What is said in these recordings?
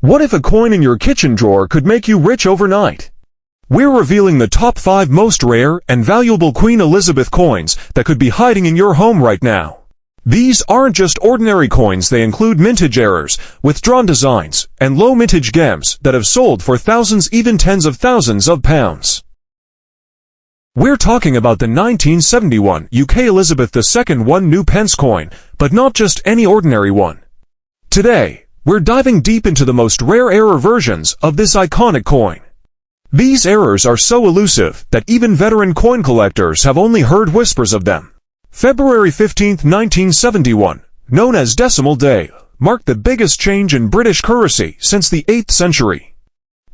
What if a coin in your kitchen drawer could make you rich overnight? We're revealing the top 5 most rare and valuable Queen Elizabeth coins that could be hiding in your home right now. These aren't just ordinary coins, they include mintage errors, withdrawn designs, and low-mintage gems that have sold for thousands, even tens of thousands of pounds. We're talking about the 1971 UK Elizabeth II 1 new pence coin, but not just any ordinary one. Today, we're diving deep into the most rare error versions of this iconic coin. These errors are so elusive that even veteran coin collectors have only heard whispers of them. February 15, 1971, known as Decimal Day, marked the biggest change in British currency since the 8th century.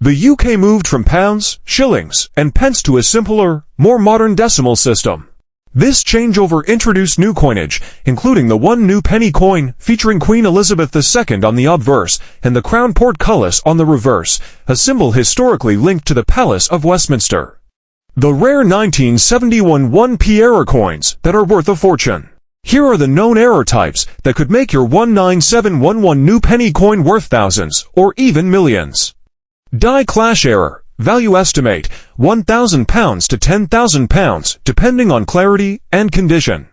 The UK moved from pounds, shillings, and pence to a simpler, more modern decimal system. This changeover introduced new coinage, including the 1 new penny coin featuring Queen Elizabeth II on the obverse and the crown portcullis on the reverse, a symbol historically linked to the Palace of Westminster. The rare 1971 1p error coins that are worth a fortune. Here are the known error types that could make your 19711 new penny coin worth thousands or even millions. Die clash error, value estimate, £1,000 to £10,000 depending on clarity and condition.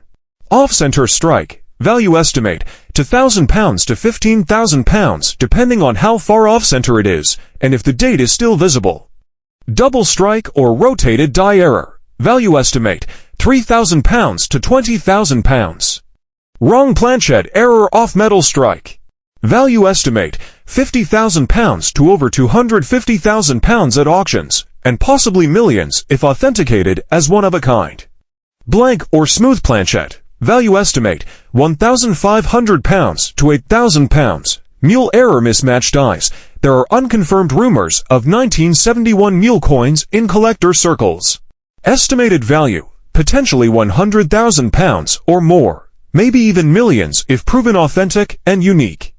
Off-center strike, value estimate, £2,000 to £15,000 depending on how far off-center it is and if the date is still visible. Double strike or rotated die error, value estimate, £3,000 to £20,000. Wrong planchette error off metal strike. Value estimate, £50,000 to over £250,000 at auctions, and possibly millions if authenticated as one of a kind. Blank or smooth planchette, value estimate, £1,500 to £8,000. Mule error mismatched dies. There are unconfirmed rumors of 1971 mule coins in collector circles. Estimated value, potentially £100,000 or more, maybe even millions if proven authentic and unique.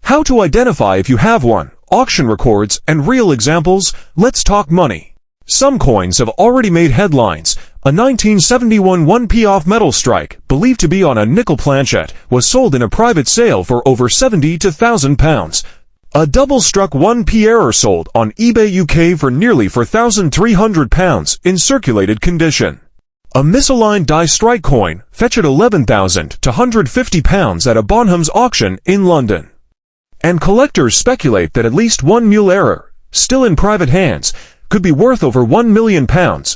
How to identify if you have one, auction records, and real examples. Let's talk money. Some coins have already made headlines. A 1971 1p off metal strike, believed to be on a nickel planchette, was sold in a private sale for over £70 to £1,000. A double-struck 1p error sold on eBay UK for nearly £4,300 in circulated condition. A misaligned die strike coin fetched £11,000 to £150 at a Bonham's auction in London. And collectors speculate that at least 1 mule error, still in private hands, could be worth over £1 million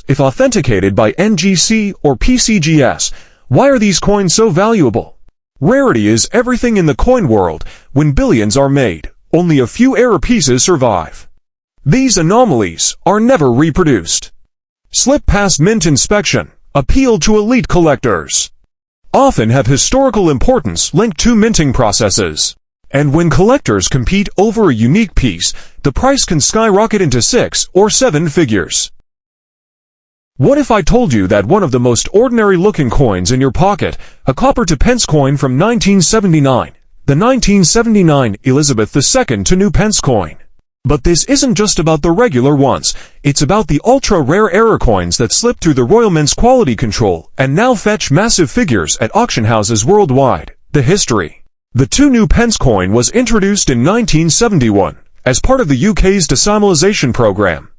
if authenticated by NGC or PCGS. Why are these coins so valuable? Rarity is everything in the coin world. When billions are made, only a few error pieces survive. These anomalies are never reproduced. Slip past mint inspection. Appeal to elite collectors. Often have historical importance linked to minting processes. And when collectors compete over a unique piece, the price can skyrocket into 6 or 7 figures. What if I told you that one of the most ordinary-looking coins in your pocket, a copper to pence coin from 1979, the 1979 Elizabeth II to new pence coin? But this isn't just about the regular ones, it's about the ultra-rare error coins that slip through the Royal Mint's quality control and now fetch massive figures at auction houses worldwide. The history. The 2 new pence coin was introduced in 1971 as part of the UK's decimalisation program.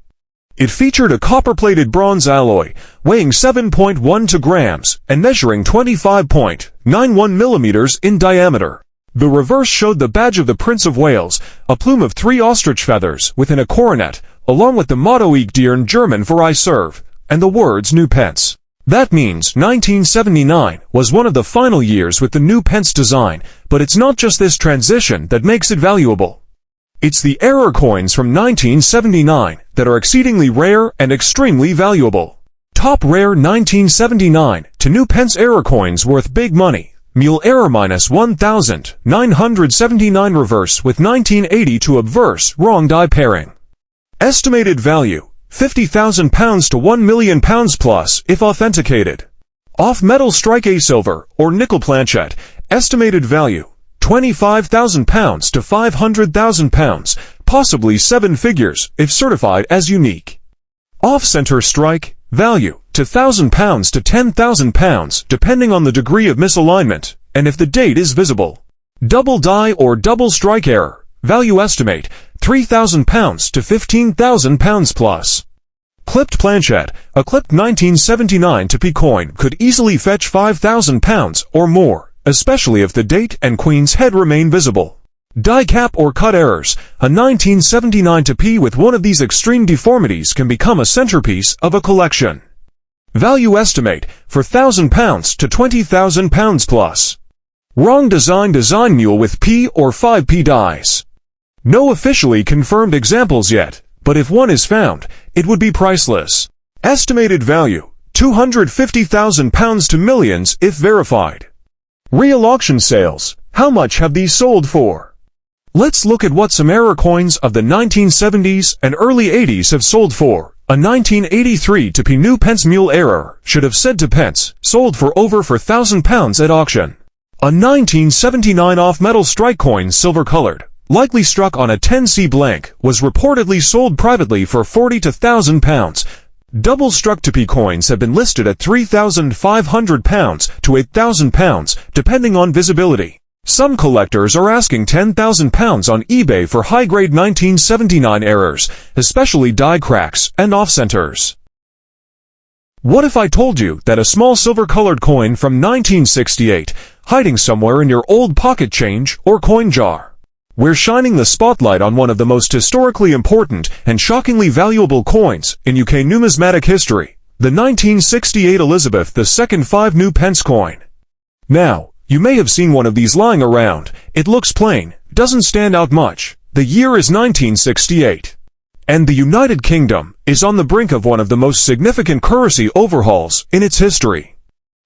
It featured a copper-plated bronze alloy, weighing 7.12 grams and measuring 25.91 millimeters in diameter. The reverse showed the badge of the Prince of Wales, a plume of 3 ostrich feathers within a coronet, along with the motto Ich diene German for I serve, and the words new pence. That means 1979 was one of the final years with the new pence design, but it's not just this transition that makes it valuable. It's the error coins from 1979 that are exceedingly rare and extremely valuable. Top rare 1979 to new pence error coins worth big money. Mule error minus 1,979 reverse with 1980 to obverse wrong die pairing. Estimated value, £50,000 to £1 million plus if authenticated. Off metal strike A silver or nickel planchette, estimated value, £25,000 to £500,000, possibly 7 figures if certified as unique. Off-center strike, value, to £1,000 to £10,000 depending on the degree of misalignment, and if the date is visible. Double die or double strike error, value estimate, £3,000 to £15,000 plus. Clipped planchette. A clipped 1979 to P coin could easily fetch £5,000 or more, especially if the date and queen's head remain visible. Die cap or cut errors. A 1979 to P with one of these extreme deformities can become a centerpiece of a collection. Value estimate for £1,000 to £20,000 plus. Wrong design mule with P or 5P dies. No officially confirmed examples yet, but if one is found, it would be priceless. Estimated value, £250,000 to millions if verified. Real auction sales. How much have these sold for? Let's look at what some error coins of the 1970s and early 80s have sold for. A 1983 to P new Pence mule error should have said to Pence, sold for over £4,000 at auction. A 1979 off-metal strike coin silver-colored, likely struck on a 10C blank, was reportedly sold privately for £40,000 to £1,000. Double-struck to P coins have been listed at £3,500 to £8,000, depending on visibility. Some collectors are asking £10,000 on eBay for high-grade 1979 errors, especially die cracks and off-centers. What if I told you that a small silver-colored coin from 1968, hiding somewhere in your old pocket change or coin jar? We're shining the spotlight on one of the most historically important and shockingly valuable coins in UK numismatic history, the 1968 Elizabeth II 5 new pence coin. Now, you may have seen one of these lying around. It looks plain, doesn't stand out much. The year is 1968. And the United Kingdom is on the brink of one of the most significant currency overhauls in its history.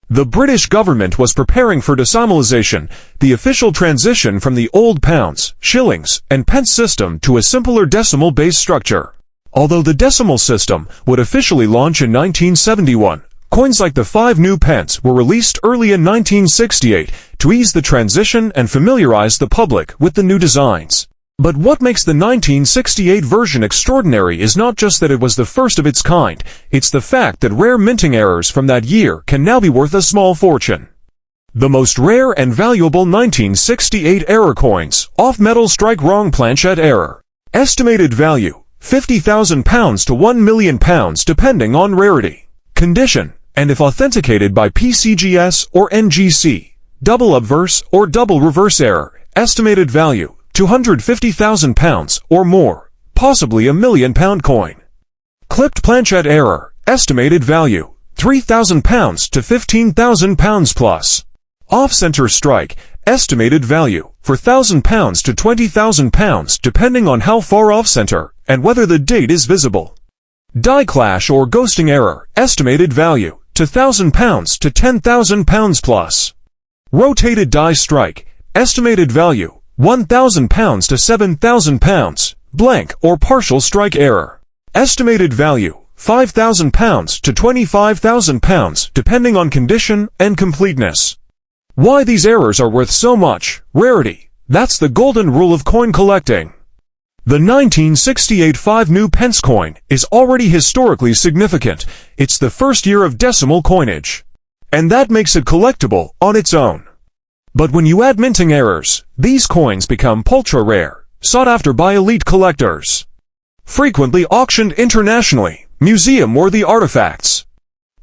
The British government was preparing for decimalisation, the official transition from the old pounds, shillings, and pence system to a simpler decimal-based structure. Although the decimal system would officially launch in 1971, coins like the 5 new pence were released early in 1968 to ease the transition and familiarize the public with the new designs. But what makes the 1968 version extraordinary is not just that it was the first of its kind, it's the fact that rare minting errors from that year can now be worth a small fortune. The most rare and valuable 1968 error coins, off-metal strike wrong planchette error. Estimated value, £50,000 to £1 million depending on rarity, condition, and if authenticated by PCGS or NGC. Double obverse or double reverse error. Estimated value, £250,000 or more, possibly £1 million coin. Clipped planchette error. Estimated value, £3,000 to £15,000 plus. Off-center strike. Estimated value, £4,000 to £20,000 depending on how far off-center and whether the date is visible. Die clash or ghosting error. Estimated value, £1,000 to £10,000 plus. Rotated die strike. Estimated value, £1,000 to £7,000, blank or partial strike error. Estimated value, £5,000 to £25,000 depending on condition and completeness. Why these errors are worth so much? Rarity. That's the golden rule of coin collecting. The 1968 5 new pence coin is already historically significant. It's the first year of decimal coinage. And that makes it collectible on its own. But when you add minting errors, these coins become ultra-rare, sought after by elite collectors. Frequently auctioned internationally, museum-worthy artifacts.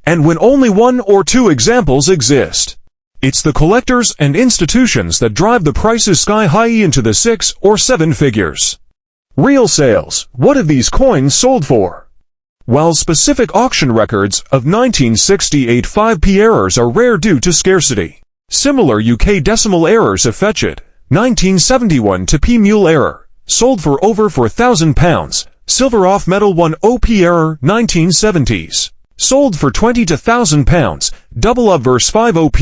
And when only 1 or 2 examples exist, it's the collectors and institutions that drive the prices sky-high into the 6 or 7 figures. Real sales. What have these coins sold for? While specific auction records of 1968 5p errors are rare due to scarcity, similar UK decimal errors have fetched. 1971 to P mule error, sold for over £4,000. Silver off metal 1 OP error 1970s, sold for £20,000 to £1,000. Double obverse 5 OP,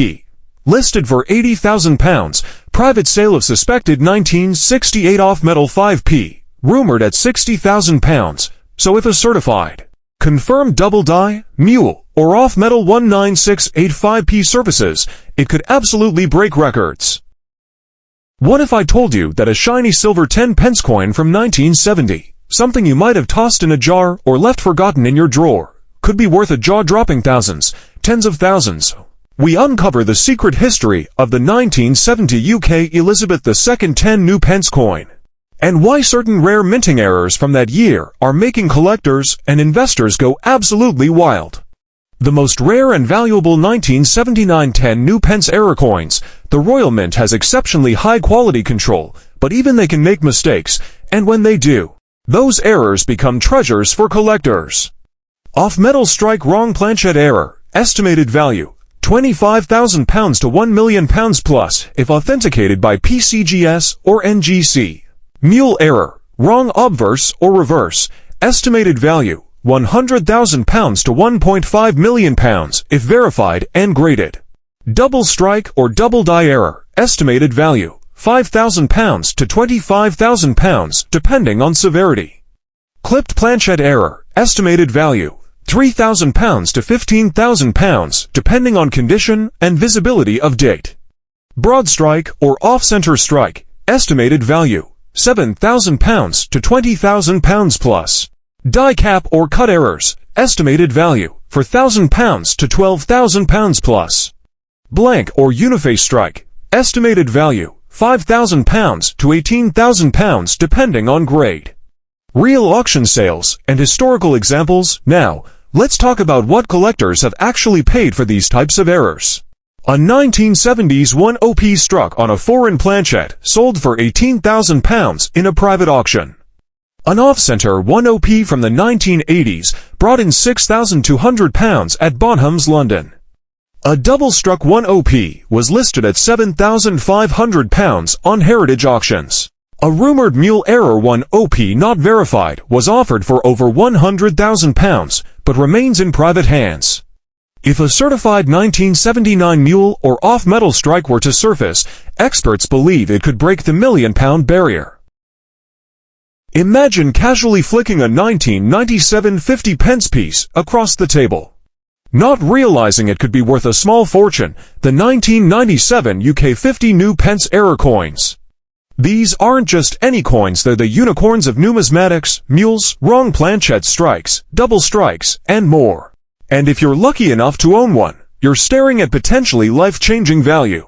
listed for £80,000. Private sale of suspected 1968 off metal 5p, rumored at £60,000. So if a certified, confirmed double die, mule, or off metal 19685p surfaces, it could absolutely break records. What if I told you that a shiny silver 10 pence coin from 1970, something you might have tossed in a jar or left forgotten in your drawer, could be worth a jaw-dropping thousands, tens of thousands? We uncover the secret history of the 1970 UK Elizabeth II 10 new pence coin. and why certain rare minting errors from that year are making collectors and investors go absolutely wild. The most rare and valuable 1979 10 new Pence error coins. The Royal Mint has exceptionally high quality control, but even they can make mistakes, and when they do, those errors become treasures for collectors. Off-metal strike wrong planchette error, estimated value, £25,000 to £1 million plus if authenticated by PCGS or NGC. Mule error, wrong obverse or reverse, estimated value, £100,000 to £1.5 million if verified and graded. Double strike or double die error, estimated value, £5,000 to £25,000 depending on severity. Clipped planchette error, estimated value, £3,000 to £15,000 depending on condition and visibility of date. Broad strike or off-center strike, estimated value, £7,000 to £20,000 plus. Die cap or cut errors, estimated value, £4,000 to £12,000 plus. Blank or uniface strike, estimated value, £5,000 to £18,000 depending on grade. Real auction sales and historical examples. Now, let's talk about what collectors have actually paid for these types of errors. A 1970s 1OP struck on a foreign planchette sold for £18,000 in a private auction. An off-center 1OP from the 1980s brought in £6,200 at Bonhams, London. A double-struck 1OP was listed at £7,500 on Heritage Auctions. A rumored mule error 1OP not verified was offered for over £100,000, but remains in private hands. If a certified 1979 mule or off-metal strike were to surface, experts believe it could break the £1 million barrier. Imagine casually flicking a 1997 50 pence piece across the table. Not realizing it could be worth a small fortune, the 1997 UK 50 new pence error coins. These aren't just any coins, they're the unicorns of numismatics, mules, wrong planchette strikes, double strikes, and more. And if you're lucky enough to own one, you're staring at potentially life-changing value.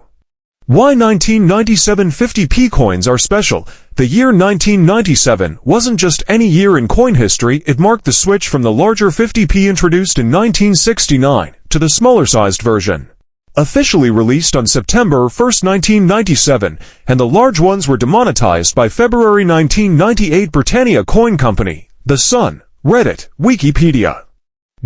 Why 1997 50p coins are special? The year 1997 wasn't just any year in coin history, it marked the switch from the larger 50p introduced in 1969 to the smaller-sized version. Officially released on September 1, 1997, and the large ones were demonetized by February 1998. Britannia Coin Company, The Sun, Reddit, Wikipedia.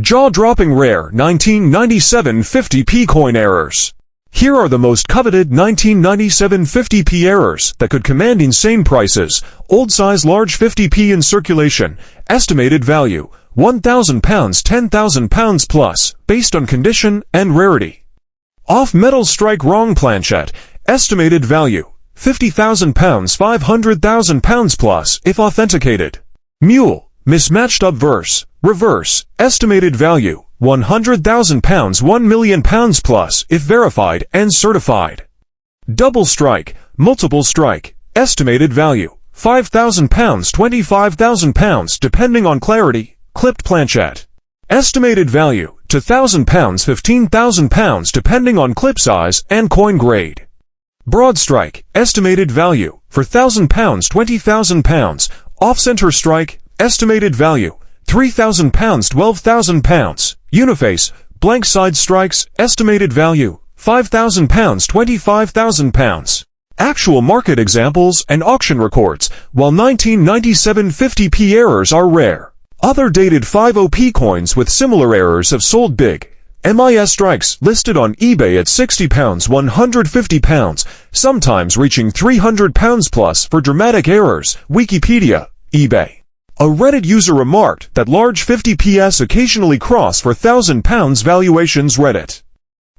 Jaw-dropping rare 1997 50p coin errors. Here are the most coveted 1997 50p errors that could command insane prices. Old size large 50p in circulation. Estimated value, £1,000, £10,000 plus, based on condition and rarity. Off-metal strike wrong planchette. Estimated value, £50,000, £500,000 plus, if authenticated. Mule, mismatched obverse, reverse. Estimated value, £100,000, £1 million plus, if verified and certified. Double strike, multiple strike. Estimated value, £5,000, £25,000 depending on clarity. Clipped planchette. Estimated value, £2,000, £15,000 depending on clip size and coin grade. Broad strike. Estimated value, £4,000, £20,000. Off-center strike. Estimated value, £3,000, £12,000. Uniface, blank side strikes, estimated value, £5,000, £25,000. Actual market examples and auction records. While 1997 50p errors are rare, other dated 5OP coins with similar errors have sold big. MIS strikes listed on eBay at £60, £150, sometimes reaching £300 plus for dramatic errors. Wikipedia, eBay. A Reddit user remarked that large 50ps occasionally cross for £1,000 valuations. Reddit.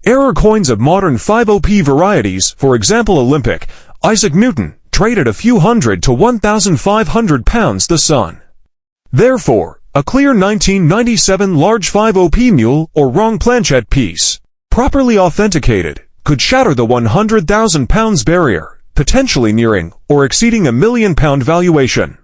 Error coins of modern 5OP varieties, for example Olympic, Isaac Newton, trade at a few hundred to £1,500. The Sun. Therefore, a clear 1997 large 5OP mule or wrong planchette piece, properly authenticated, could shatter the £100,000 barrier, potentially nearing or exceeding £1 million valuation.